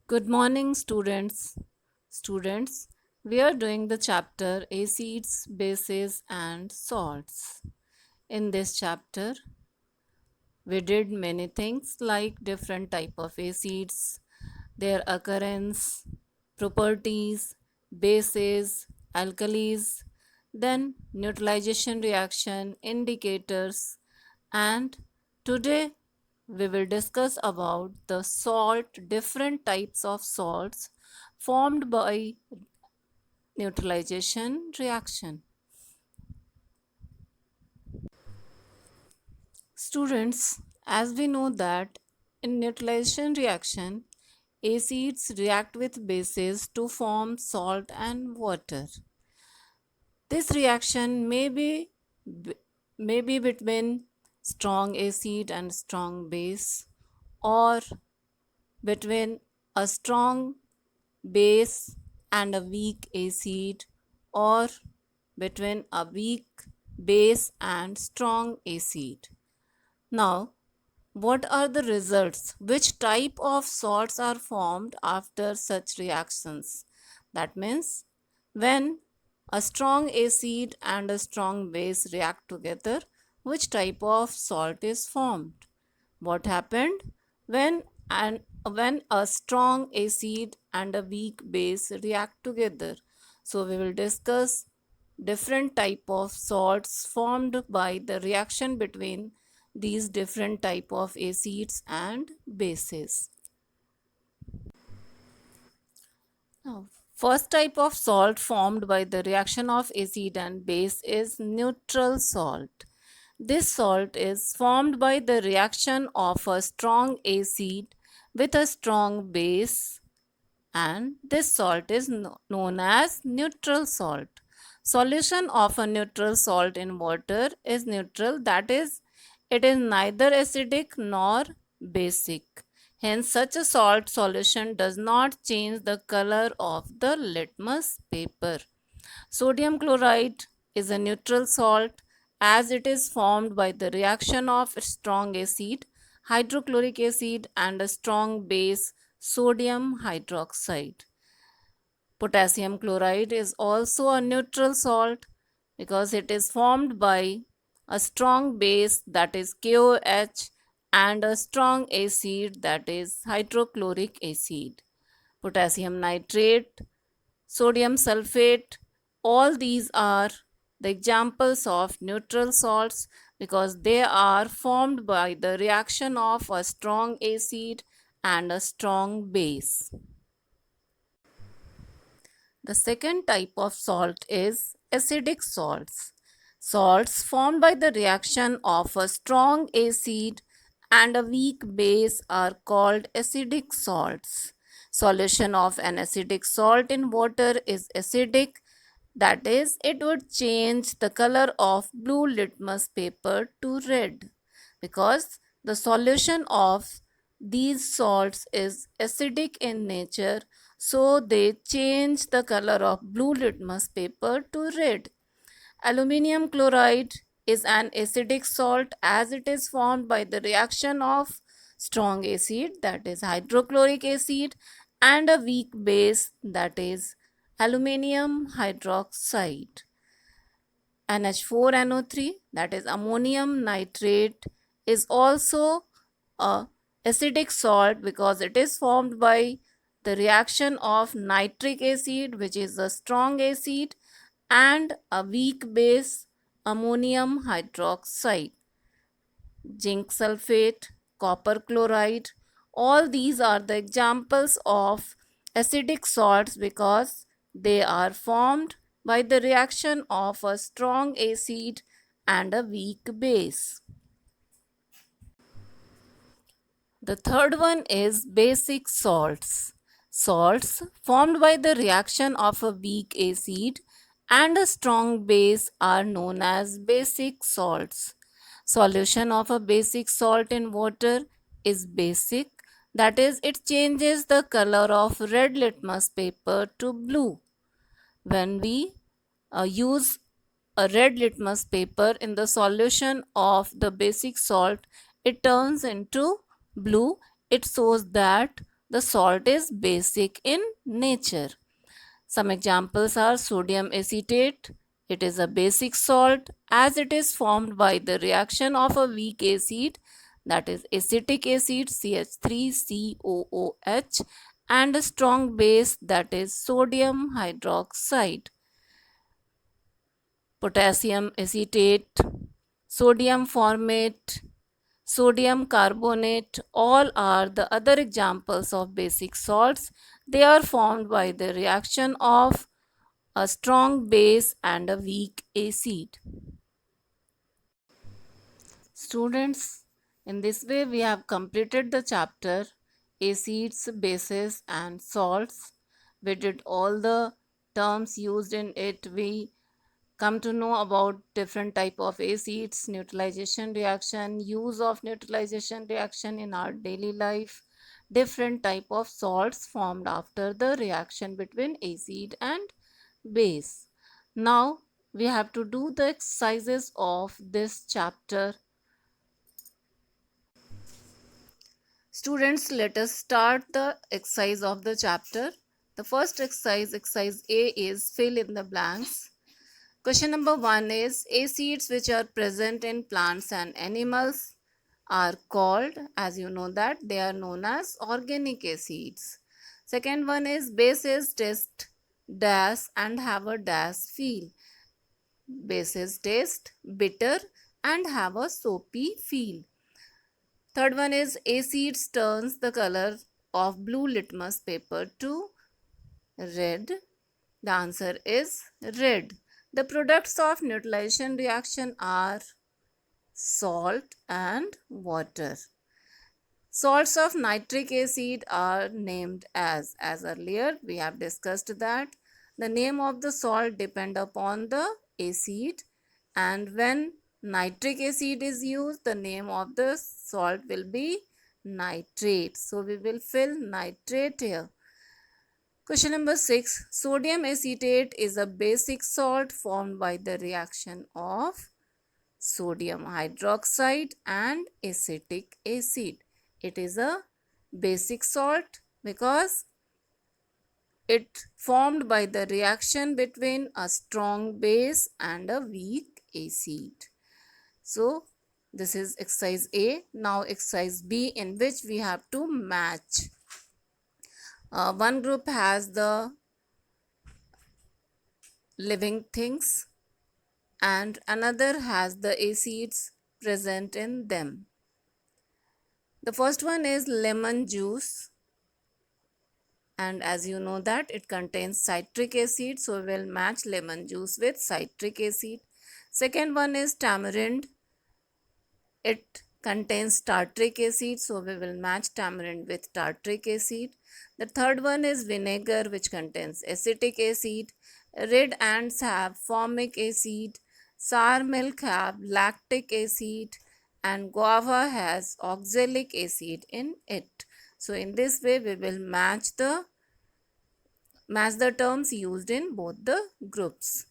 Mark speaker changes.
Speaker 1: Good morning, students. We are doing the chapter acids, bases, and salts. In this chapter, we did many things like different type of acids, their occurrence, properties, bases, alkalis, then neutralization reaction, indicators, and today we will discuss about the different types of salts formed by neutralization reaction. Students, as we know that in neutralization reaction, acids react with bases to form salt and water. This reaction may be between strong acid and strong base, or between a strong base and a weak acid, or between a weak base and strong acid. Now, what are the results? Which type of salts are formed after such reactions? That means when a strong acid and a strong base react together, which type of salt is formed? What happened when when a strong acid and a weak base react together? So we will discuss different type of salts formed by the reaction between these different type of acids and bases. Now, first type of salt formed by the reaction of acid and base is neutral salt. This salt is formed by the reaction of a strong acid with a strong base, and this salt is known as neutral salt. Solution of a neutral salt in water is neutral, that is, it is neither acidic nor basic. Hence, such a salt solution does not change the color of the litmus paper. Sodium chloride is a neutral salt as it is formed by the reaction of strong acid, hydrochloric acid, and a strong base, sodium hydroxide. Potassium chloride is also a neutral salt because it is formed by a strong base, that is KOH, and a strong acid, that is hydrochloric acid. Potassium nitrate, sodium sulfate, all these are the examples of neutral salts because they are formed by the reaction of a strong acid and a strong base. The second type of salt is acidic salts. Salts formed by the reaction of a strong acid and a weak base are called acidic salts. Solution of an acidic salt in water is acidic, that is, it would change the color of blue litmus paper to red because the solution of these salts is acidic in nature, so they change the color of blue litmus paper to red. Aluminium chloride is an acidic salt as it is formed by the reaction of strong acid, that is hydrochloric acid, and a weak base, that is aluminium hydroxide. NH4NO3, that is ammonium nitrate, is also a acidic salt because it is formed by the reaction of nitric acid, which is a strong acid, and a weak base, ammonium hydroxide. Zinc sulfate, copper chloride, all these are the examples of acidic salts because they are formed by the reaction of a strong acid and a weak base. The third one is basic salts. Salts formed by the reaction of a weak acid and a strong base are known as basic salts. Solution of a basic salt in water is basic, that is, it changes the color of red litmus paper to blue. When we use a red litmus paper in the solution of the basic salt, it turns into blue. It shows that the salt is basic in nature. Some examples are sodium acetate. It is a basic salt as it is formed by the reaction of a weak acid, that is acetic acid CH3COOH, and a strong base, that is sodium hydroxide. Potassium acetate, sodium formate, sodium carbonate, all are the other examples of basic salts. They are formed by the reaction of a strong base and a weak acid. Students, in this way we have completed the chapter acids, bases and salts. We did all the terms used in it. We come to know about different type of acids, neutralization reaction, use of neutralization reaction in our daily life, different type of salts formed after the reaction between acid and base. Now we have to do the exercises of this chapter. Students, let us start the exercise of the chapter. The first exercise, exercise A, is fill in the blanks. Question number 1 is acids which are present in plants and animals are called, as you know that, they are known as organic acids. Second one is bases taste dash and have a dash feel. Bases taste bitter and have a soapy feel. Third one is acids turns the color of blue litmus paper to red. The answer is red. The products of neutralization reaction are salt and water. Salts of nitric acid are named as earlier we have discussed that the name of the salt depend upon the acid, and when nitric acid is used the name of the salt will be nitrate. So we will fill nitrate here. Question number 6. Sodium acetate is a basic salt formed by the reaction of sodium hydroxide and acetic acid. It is a basic salt because it formed by the reaction between a strong base and a weak acid. So this is exercise A. Now exercise B, in which we have to match. One group has the living things and another has the acids present in them. The first one is lemon juice, and as you know that it contains citric acid, so we will match lemon juice with citric acid. Second one is tamarind. It contains tartaric acid, so we will match tamarind with tartaric acid. The third one is vinegar, which contains acetic acid. Red ants have formic acid. Sour milk have lactic acid, and guava has oxalic acid in it. So in this way we will match the terms used in both the groups.